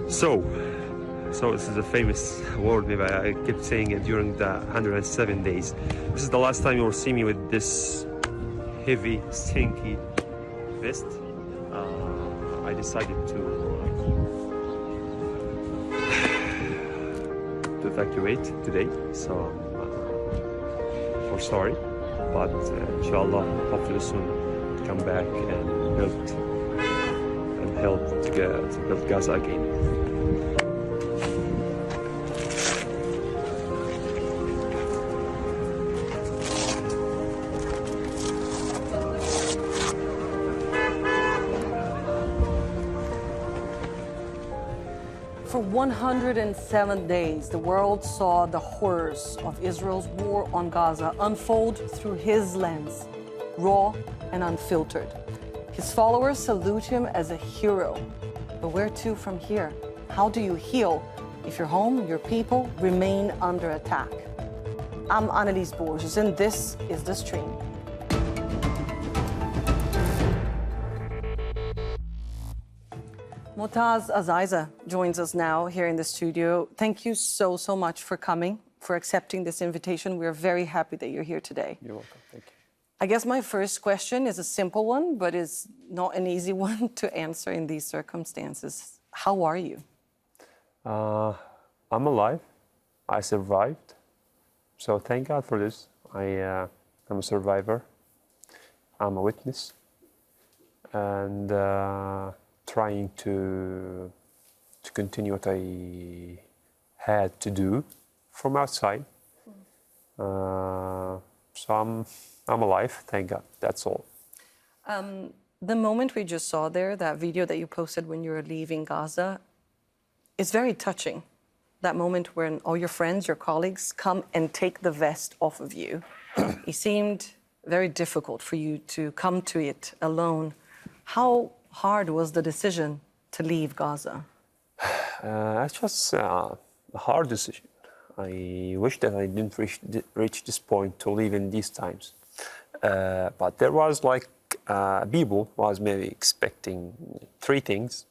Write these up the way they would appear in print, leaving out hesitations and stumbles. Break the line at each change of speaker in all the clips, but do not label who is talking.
So this is a famous word. Maybe I kept saying it during the 107 days. This is the last time you will see me with this heavy, stinky vest. I decided to evacuate today, so we're sorry, but inshallah, hopefully soon come back and help to build Gaza again.
For 107 days, the world saw the horrors of Israel's war on Gaza unfold through his lens, raw and unfiltered. His followers salute him as a hero. But where to from here? How do you heal if your home, your people remain under attack? I'm Anelise Borges, and this is The Stream. Motaz Azaiza joins us now here in the studio. Thank you so much for coming, for accepting this invitation. We are very happy that you're here today.
You're welcome. Thank you.
I guess my first question is a simple one, but is not an easy one to answer in these circumstances. How are you?
I'm alive. I survived. So thank God for this. I'm a survivor. I'm a witness. And trying to continue what I had to do from outside. So I'm alive, thank God. That's all.
The moment we just saw there, that video that you posted when you were leaving Gaza, is very touching. That moment when all your friends, your colleagues come and take the vest off of you. It seemed very difficult for you to come to it alone. How hard was the decision to leave Gaza?
It was a hard decision. I wish that I didn't reach this point to live in these times. But there was like people was maybe expecting three things.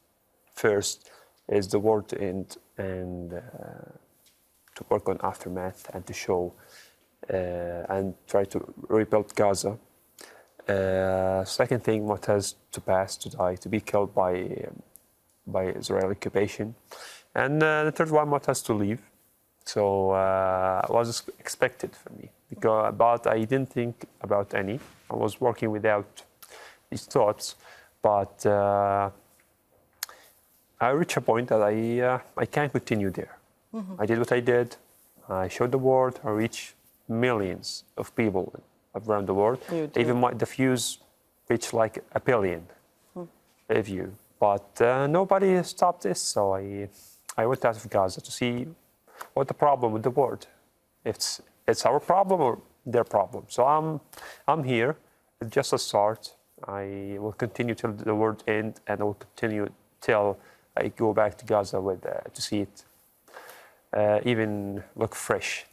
First is the war to end and to work on aftermath and to show and try to rebuild Gaza. Second thing, Motaz to pass, to die, to be killed by Israeli occupation. And the third one, Motaz to leave. So it was expected for me, but I didn't think about any. I was working without these thoughts, but I reached a point that I can't continue there. I did what I did. I showed the world. I reached millions of people around the world. Even the views reached like 1 billion views. But nobody stopped this, so I went out of Gaza to see what the problem with the world. It's our problem or their problem. So I'm here. It's just a start. I will continue till the world ends, and I will continue till I go back to Gaza to see it even look fresh.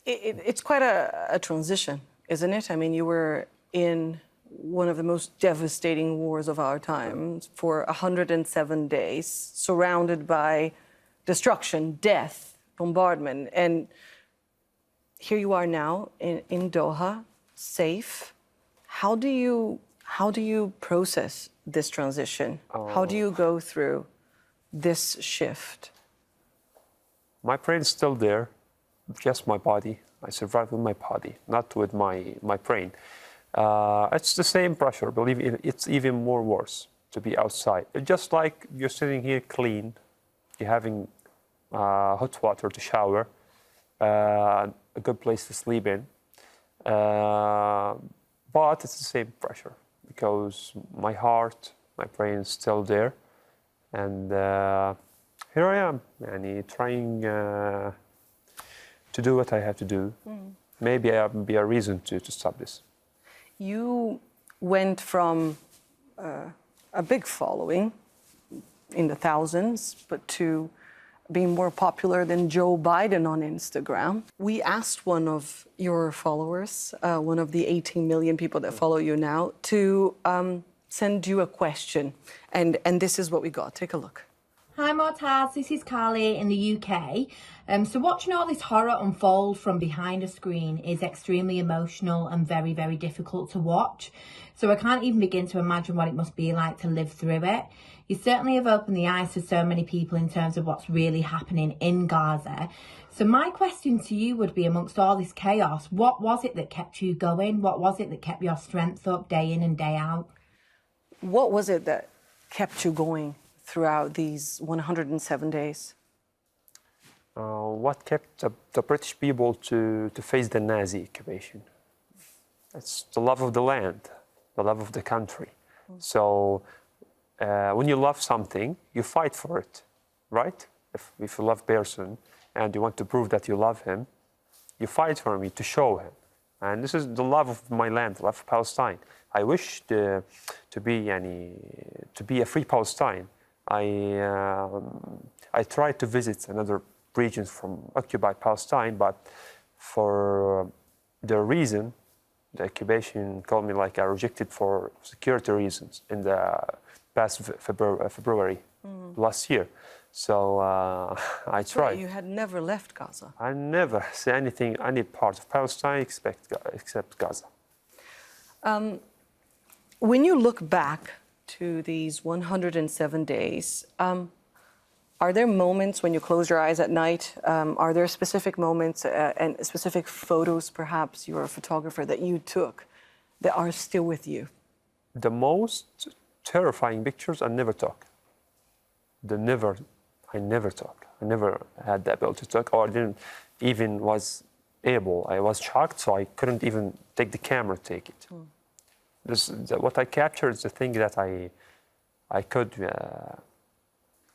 It's quite a transition, isn't it? I mean, you were in one of the most devastating wars of our time for 107 days, surrounded by destruction, death, bombardment. And here you are now in Doha, safe. How do you process this transition? How do you go through this shift?
My brain is still there, just my body. I survive with my body, not with my brain. It's the same pressure. Believe me, it's even more worse to be outside. It's just like you're sitting here clean, you're having hot water to shower, a good place to sleep in. But it's the same pressure because my heart, my brain is still there. And here I am, trying to do what I have to do. Maybe I will be a reason to stop this.
You went from a big following in the thousands, but to being more popular than Joe Biden on Instagram. We asked one of your followers, one of the 18 million people that follow you now, to send you a question. And this is what we got. Take a look.
Hi Motaz, this is Carly in the UK. So watching all this horror unfold from behind a screen is extremely emotional and very, very difficult to watch. So I can't even begin to imagine what it must be like to live through it. You certainly have opened the eyes to so many people in terms of what's really happening in Gaza. So my question to you would be, amongst all this chaos, what was it that kept you going? What was it that kept your strength up day in and day out?
What was it that kept you going throughout these 107 days?
What kept the British people to face the Nazi occupation? It's the love of the land, the love of the country. So when you love something, you fight for it, right? If you love a person and you want to prove that you love him, you fight for him, to show him. And this is the love of my land, love of Palestine. I wish to be a free Palestine. I tried to visit another regions from occupied Palestine, but for the reason, the occupation called me like I rejected for security reasons in the past February last year. So I tried.
Right, you had never left Gaza.
I never see anything, any part of Palestine except Gaza.
When you look back to these 107 days, are there moments when you close your eyes at night? Are there specific moments and specific photos, perhaps you're a photographer, that you took that are still with you?
The most terrifying pictures I never took. I never took. I never had the ability to talk, or I didn't even was able. I was shocked, so I couldn't even take the camera, take it. What I captured is the thing that I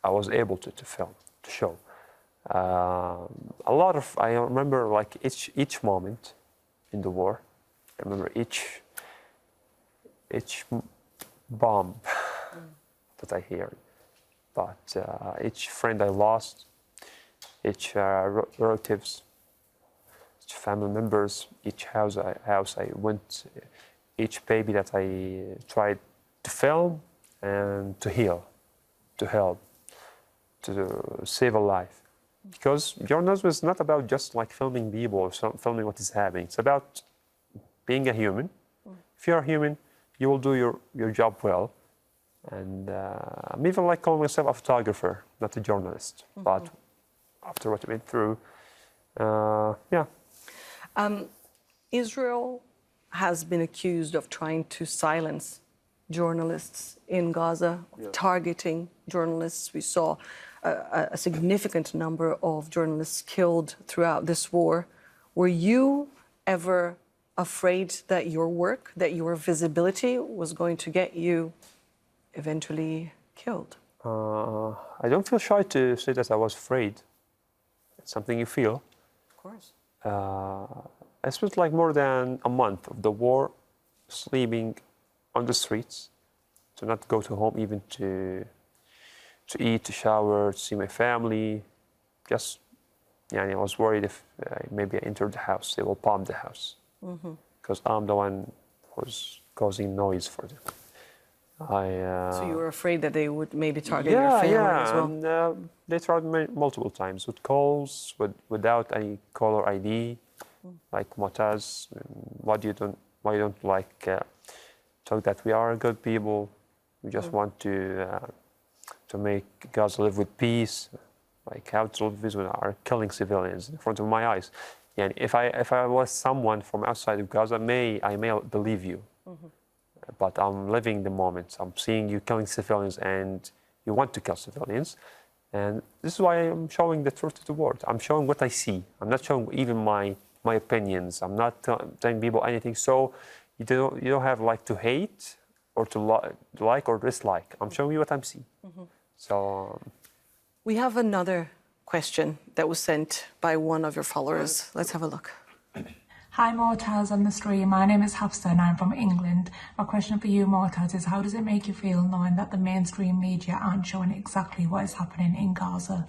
was able to film, to show. I remember like each moment in the war. I remember each bomb that I hear. But each friend I lost, each relatives, each family members, each house I went, each baby that I tried to film and to heal, to help, to save a life. Because journalism is not about just like filming people or filming what is happening. It's about being a human. If you're a human, you will do your job well. And I'm even like calling myself a photographer, not a journalist. But after what I went through, yeah.
Israel has been accused of trying to silence journalists in Gaza, targeting journalists. We saw a significant number of journalists killed throughout this war. Were you ever afraid that your work, that your visibility was going to get you eventually killed?
I don't feel shy to say that I was afraid. It's something you feel.
Of course.
I spent like more than a month of the war sleeping on the streets, to not go to home, even to eat, to shower, to see my family. Just, I was worried if maybe I entered the house, they will bomb the house. Because I'm the one who's causing noise for them.
So you were afraid that they would maybe target your family as well?
And, they tried me multiple times with calls, without any caller ID, like Motaz. Why you don't like talk that we are good people? We just want to make Gaza live with peace. Like how to live with are killing civilians in front of my eyes. And if I was someone from outside of Gaza, I may believe you. But I'm living the moment. I'm seeing you killing civilians, and you want to kill civilians. And this is why I'm showing the truth to the world. I'm showing what I see. I'm not showing even my opinions. I'm not telling people anything. So you don't have like to hate or to like or dislike. I'm showing you what I'm seeing. So
we have another question that was sent by one of your followers. Let's have a look.
Hi Motaz on the stream, my name is Hafsa and I'm from England. My question for you Motaz is, how does it make you feel knowing that the mainstream media aren't showing exactly what is happening in Gaza?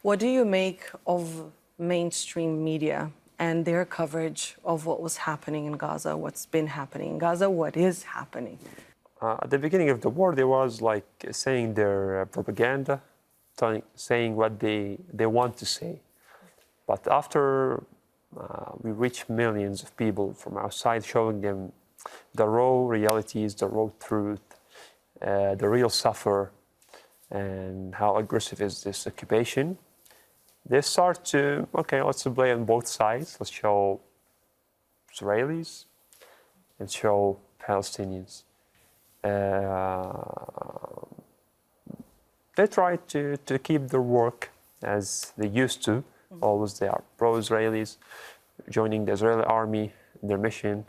What do you make of mainstream media and their coverage of what was happening in Gaza, what's been happening in Gaza, what is happening?
At the beginning of the war, they was like saying their propaganda, saying what they want to say. But after we reach millions of people from outside, showing them the raw realities, the raw truth, the real suffer, and how aggressive is this occupation, they start to, okay, let's play on both sides. Let's show Israelis and show Palestinians. They try to keep their work as they used to. Always they are pro-Israelis, joining the Israeli army in their mission,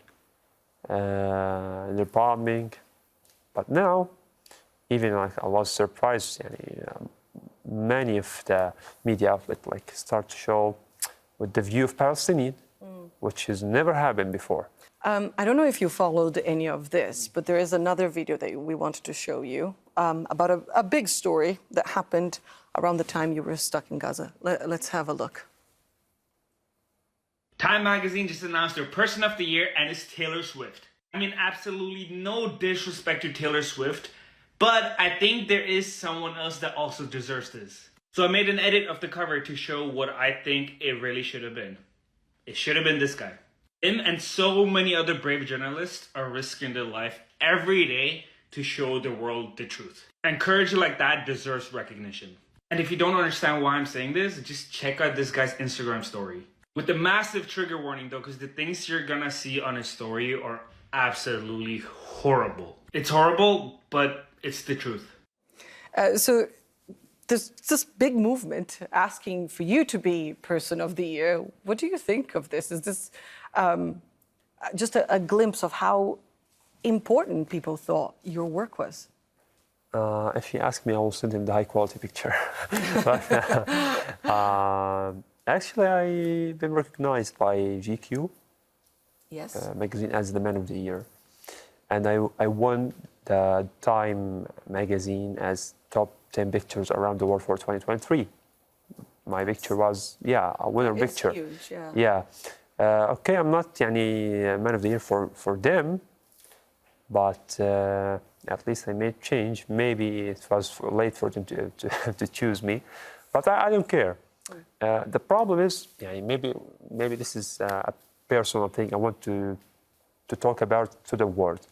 in their bombing. But now, even like I was surprised, many of the media outlets like start to show with the view of Palestinian, which has never happened before.
I don't know if you followed any of this, but there is another video that we wanted to show you about a big story that happened around the time you were stuck in Gaza. Let's have a look.
Time magazine just announced their Person of the Year, and it's Taylor Swift. I mean, absolutely no disrespect to Taylor Swift, but I think there is someone else that also deserves this. So I made an edit of the cover to show what I think it really should have been. It should have been this guy. Him and so many other brave journalists are risking their life every day to show the world the truth. And courage like that deserves recognition. And if you don't understand why I'm saying this, just check out this guy's Instagram story. With the massive trigger warning though, because the things you're gonna see on his story are absolutely horrible. It's horrible, but it's the truth.
So there's this big movement asking for you to be Person of the Year. What do you think of this? Is this just a glimpse of how important people thought your work was?
If you ask me, I will send him the high-quality picture. But, actually, I've been recognized by GQ magazine as the Man of the Year. And I won the Time magazine as top 10 pictures around the world for 2023. My picture was, a winner picture.
Huge,
Yeah. Okay, I'm not Man of the Year for them, but at least I made change. Maybe it was late for them to choose me, but I don't care. The problem is, maybe this is a personal thing I want to talk about to the world.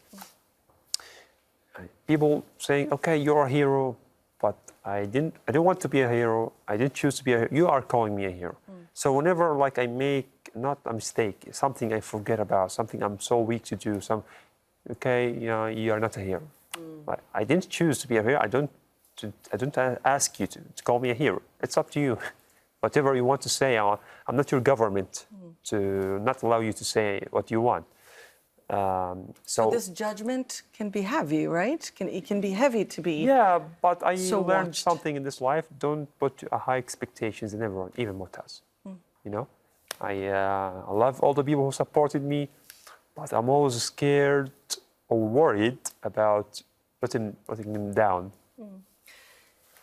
People saying, okay, you're a hero, but I don't want to be a hero. I didn't choose to be a hero. You are calling me a hero. So whenever I make not a mistake, something I forget about, something I'm so weak to do, you are not a hero. But I didn't choose to be a hero. I don't ask you to call me a hero. It's up to you. Whatever you want to say, I'm not your government to not allow you to say what you want.
So this judgment can be heavy, right? It can be heavy to be.
Yeah, but I learned
watched.
something in this life. Don't put high expectations in everyone, even Motaz. I love all the people who supported me, but I'm always scared or worried about putting them down.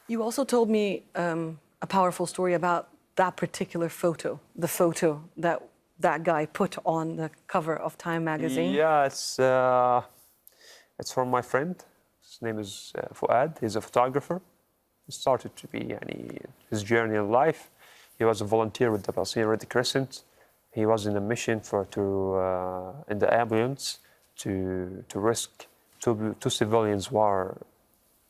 You also told me a powerful story about that particular photo, the photo that guy put on the cover of Time magazine.
Yeah, it's from my friend. His name is Fuad. He's a photographer. He started to be his journey in life. He was a volunteer with the Palestinian Red Crescent. He was in a mission in the ambulance to rescue two civilians who are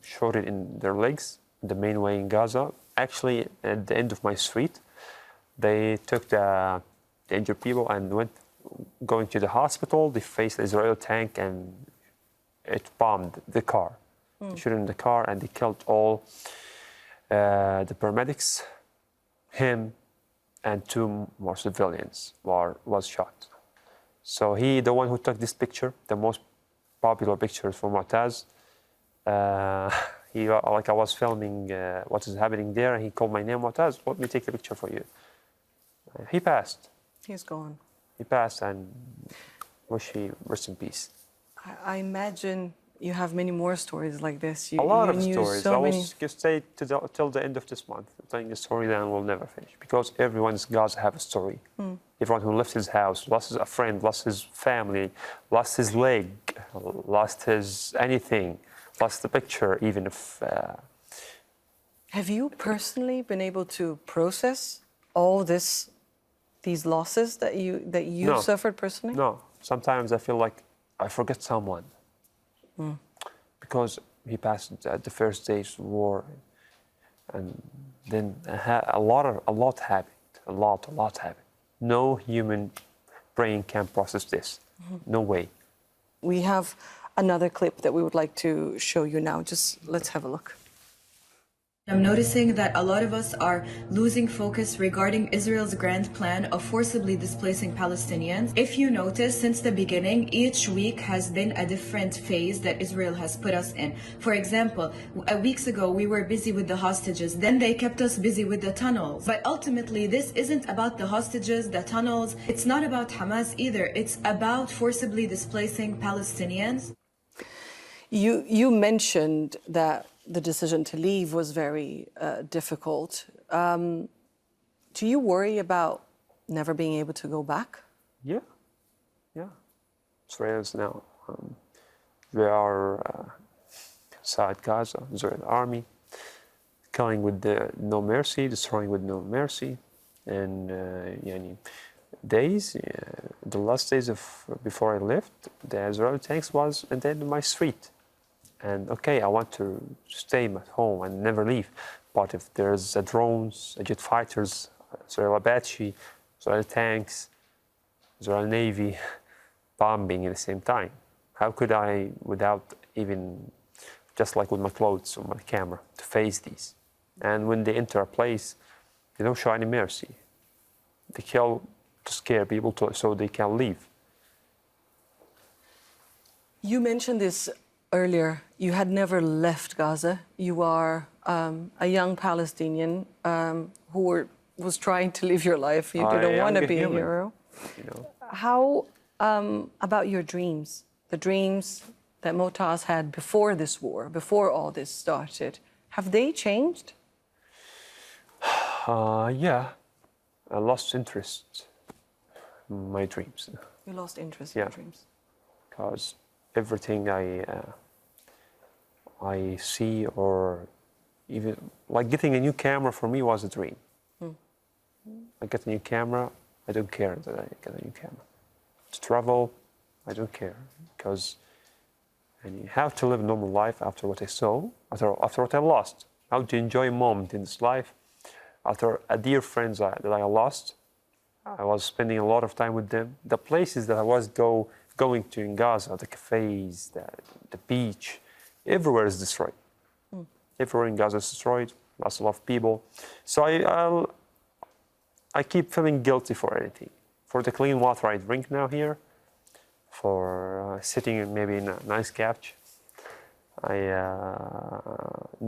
shot in their legs, the main way in Gaza. Actually, at the end of my street, they took the injured people and going to the hospital. They faced the Israeli tank and it bombed the car. They shot in the car and they killed all the paramedics. Him and two more civilians was shot. So the one who took this picture, the most popular picture from Motaz, I was filming what is happening there, and he called my name, Motaz, let me take a picture for you. He passed.
He's gone.
He passed, and wish he rest in peace.
I imagine you have many more stories like this.
A lot of stories.
So
I will
many...
stay till the end of this month, telling the story, then we'll never finish. Because everyone in Gaza have a story. Everyone who left his house, lost a friend, lost his family, lost his leg, lost his anything, lost the picture, even if...
Have you personally been able to process all these losses that you
No.
suffered personally?
No. Sometimes I feel like I forget someone. Because he passed at the first days of war. And then a lot happened. A lot happened. No human brain can process this. No way.
We have another clip that we would like to show you now. Just let's have a look.
I'm noticing that a lot of us are losing focus regarding Israel's grand plan of forcibly displacing Palestinians. If you notice, since the beginning, each week has been a different phase that Israel has put us in. For example, weeks ago, we were busy with the hostages. Then they kept us busy with the tunnels. But ultimately, this isn't about the hostages, the tunnels. It's not about Hamas either. It's about forcibly displacing Palestinians.
You mentioned that the decision to leave was very difficult. Do you worry about never being able to go back?
Yeah. Israelis now, they are inside Gaza, Israeli army, killing with no mercy, destroying with no mercy. And the last days before I left, the Israeli tanks was at the end of my street. And okay, I want to stay at home and never leave. But if there's drones, jet fighters, Israeli Apache, Israeli tanks, Israeli Navy bombing at the same time, how could I, without even, just like with my clothes or my camera, to face these? And when they enter a place, they don't show any mercy. They kill to scare people so they can leave.
You mentioned this earlier. You had never left Gaza. You are a young Palestinian who was trying to live your life. You didn't want to be a hero. How about your dreams? The dreams that Motaz had before this war, before all this started, have they changed?
Yeah, I lost interest in my dreams.
You lost interest in your dreams?
Because everything I see, or even like getting a new camera for me was a dream. I get a new camera, I don't care that I get a new camera. To travel, I don't care, because you have to live a normal life after what I saw, after what I lost. How to enjoy a moment in this life. After a dear friends that I lost, I was spending a lot of time with them. The places that I was going to in Gaza, the cafes, the beach, everywhere is destroyed. Everywhere in Gaza is destroyed. Lost a lot of people. So I keep feeling guilty for anything. For the clean water I drink now here, for sitting maybe in a nice couch.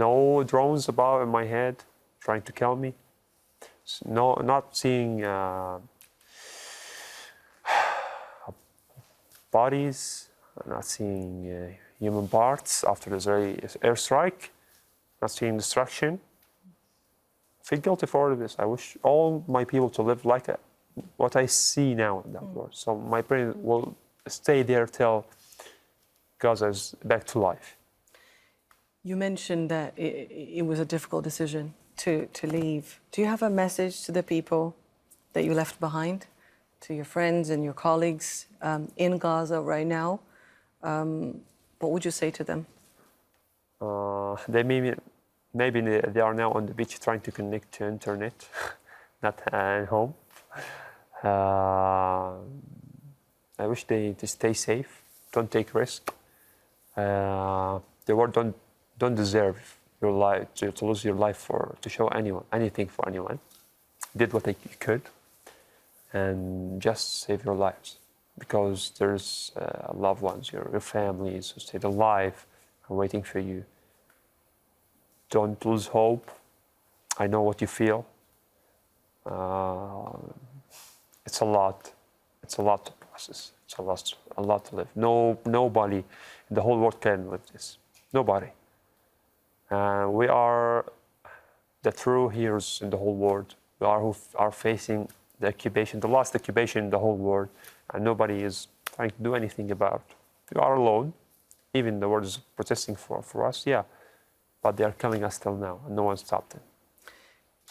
No drones above in my head trying to kill me. No, not seeing bodies, not seeing human parts after the Israeli airstrike, not seeing destruction. I feel guilty for all of this. I wish all my people to live like what I see now in that world. So my brain will stay there till Gaza is back to life.
You mentioned that it was a difficult decision to leave. Do you have a message to the people that you left behind, to your friends and your colleagues in Gaza right now? What would you say to them?
Maybe they are now on the beach trying to connect to internet, not at home. I wish they stay safe, don't take risk. The world don't deserve your life to lose your life to show anything for anyone. Did what you could, and just save your lives, because there's loved ones, your families who stayed alive are waiting for you. Don't lose hope. I know what you feel. It's a lot. It's a lot to process. It's a lot to live. Nobody in the whole world can live this. Nobody. We are the true heroes in the whole world. We are who are facing the occupation, the last occupation in the whole world, and nobody is trying to do anything about it. We are alone. Even the world is protesting for us, yeah. but they are killing us till now, and no one stopped them.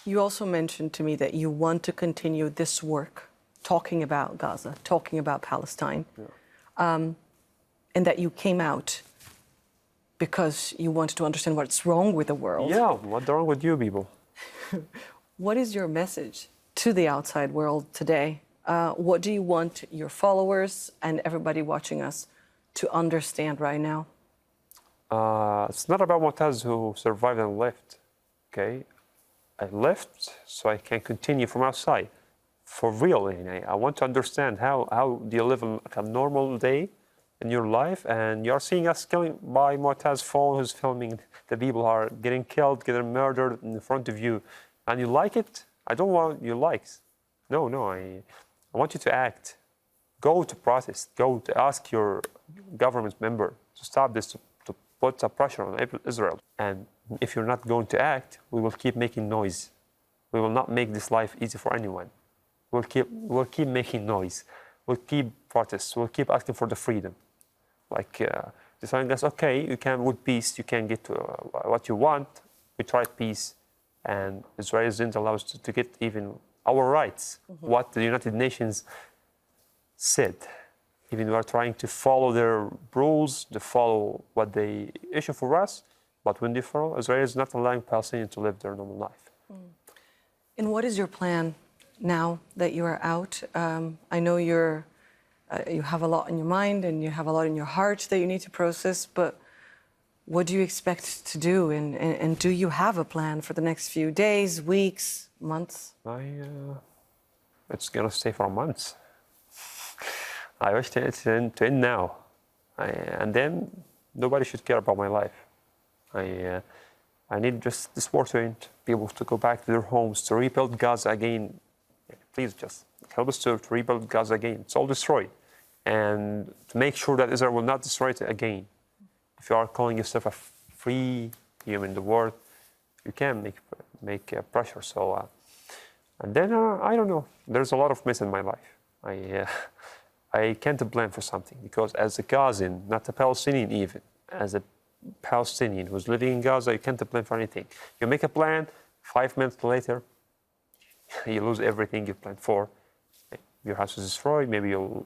You also mentioned to me that you want to continue this work, talking about Gaza, talking about Palestine, and that you came out because you wanted to understand what's wrong with the world.
Yeah, what's wrong with you people?
What is your message to the outside world today? What do you want your followers and everybody watching us to understand right now?
It's not about Motaz who survived and left, okay? I left so I can continue from outside. For real, I want to understand how do you live a normal day in your life, and you're seeing us killing by Motaz's phone who's filming the people who are getting killed, getting murdered in front of you, and you like it? I don't want your likes. No, I want you to act. Go to protest. Go to ask your government member to stop this, to put a pressure on Israel. And if you're not going to act, we will keep making noise. We will not make this life easy for anyone. We'll keep making noise. We'll keep protests. We'll keep asking for the freedom. Like telling us, okay, you can, with peace, you can get to what you want. We tried peace, and Israelis didn't allow us to get even our rights. What the United Nations said. Even we are trying to follow their rules, to follow what they issue for us, but when they follow, Israel is not allowing Palestinians to live their normal life.
And what is your plan now that you are out? I know you have a lot on your mind and you have a lot in your heart that you need to process, but what do you expect to do? And do you have a plan for the next few days, weeks, months?
It's going to stay for months. I wish to end now. And then nobody should care about my life. I need just this war to end, people to go back to their homes, to rebuild Gaza again. Please just help us to rebuild Gaza again. It's all destroyed. And to make sure that Israel will not destroy it again. If you are calling yourself a free human in the world, you can make pressure. So, and then, I don't know, there's a lot of mess in my life. I can't blame for something, because as a Gazan, not a Palestinian even, as a Palestinian who's living in Gaza, you can't blame for anything. You make a plan, 5 minutes later, you lose everything you planned for. Your house is destroyed, maybe you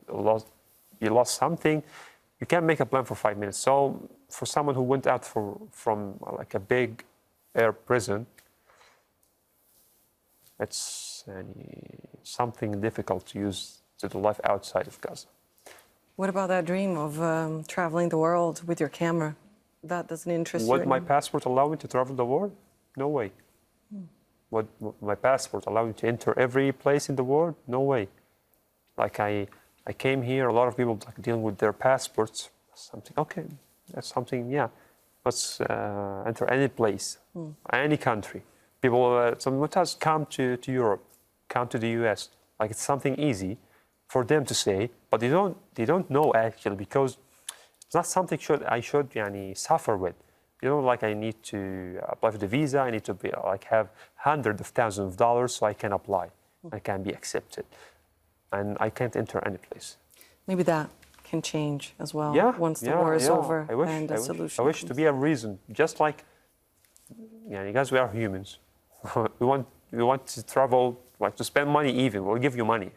lost something. You can't make a plan for 5 minutes. So for someone who went out from like a big air prison, it's something difficult to use to the life outside of Gaza.
What about that dream of traveling the world with your camera? That doesn't interest you
Would my
anymore?
passport allow me to travel the world? No way. Would my passport allow me to enter every place in the world? No way. Like I came here, a lot of people like dealing with their passports. Something, okay, that's something, yeah. Let's enter any place, any country. People, some Motaz come to Europe, come to the US. Like it's something easy for them to say, but they don't know actually, because it's not something I should suffer with. You know, like I need to apply for the visa, I need to be like have hundreds of thousands of dollars so I can apply, I can be accepted, and I can't enter any place.
Maybe that can change as well once the war is over and a solution.
I wish to be a reason, just like, guys, we are humans. we want to travel, like to spend money even. We'll give you money.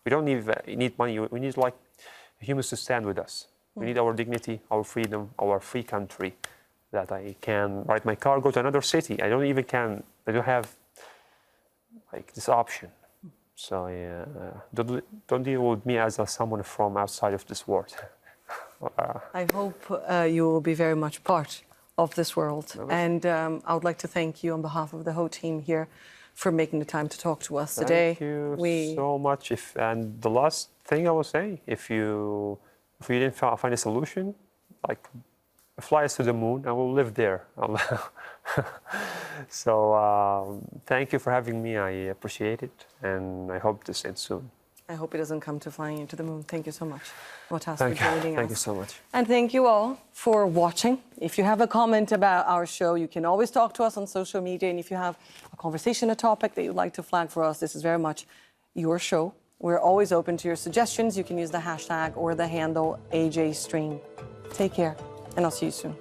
We don't need money. We need like humans to stand with us. We need our dignity, our freedom, our free country, that I can ride my car, go to another city. I don't have like this option. So don't deal with me as someone from outside of this world.
I hope you will be very much part of this world. And I would like to thank you on behalf of the whole team here for making the time to talk to us today.
Thank you so much. And the last thing I will say, if you didn't find a solution, like fly us to the moon and we'll live there. So thank you for having me. I appreciate it, and I hope this ends soon.
I hope it doesn't come to flying into the moon. Thank you so much, Motaz,
Thank
for joining us.
Thank you so much.
And thank you all for watching. If you have a comment about our show, you can always talk to us on social media. And if you have a conversation, a topic that you'd like to flag for us, this is very much your show. We're always open to your suggestions. You can use the hashtag or the handle AJStream. Take care, and I'll see you soon.